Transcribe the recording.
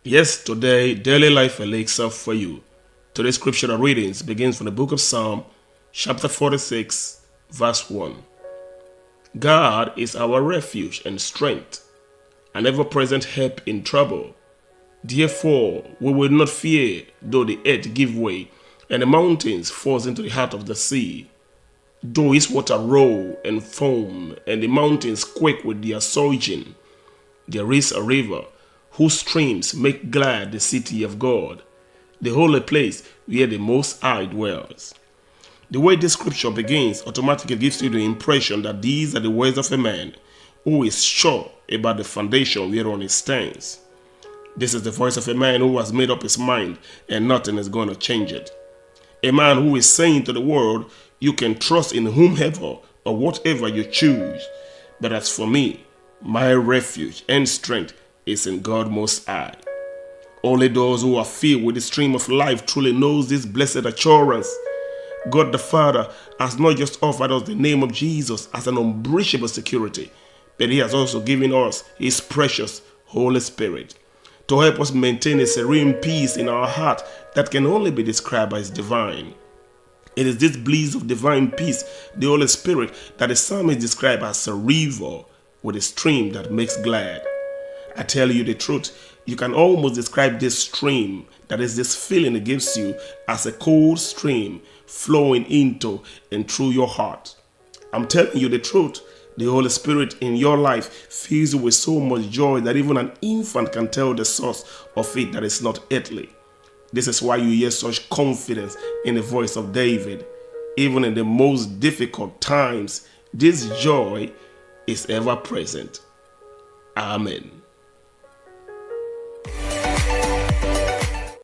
Yes, today, daily life elixir for you. Today's scriptural readings begins from the book of Psalm, chapter 46, verse 1. God is our refuge and strength, an ever-present help in trouble. Therefore, we will not fear, though the earth give way, and the mountains fall into the heart of the sea. Though its water roll and foam, and the mountains quake with their surging, there is a river whose streams make glad the city of God, the holy place where the Most High dwells. The way this scripture begins automatically gives you the impression that these are the words of a man who is sure about the foundation whereon he stands. This is the voice of a man who has made up his mind and nothing is going to change it. A man who is saying to the world, you can trust in whomever or whatever you choose. But as for me, my refuge and strength is in God Most High. Only those who are filled with the stream of life truly knows this blessed assurance. God the Father has not just offered us the name of Jesus as an unbreachable security, but He has also given us His precious Holy Spirit to help us maintain a serene peace in our heart that can only be described as divine. It is this bliss of divine peace, the Holy Spirit, that the psalmist described as a river with a stream that makes glad. I tell you the truth, you can almost describe this stream, that is this feeling it gives you, as a cold stream flowing into and through your heart. I'm telling you the truth, the Holy Spirit in your life fills you with so much joy that even an infant can tell the source of it that is not earthly. This is why you hear such confidence in the voice of David. Even in the most difficult times, this joy is ever present. Amen.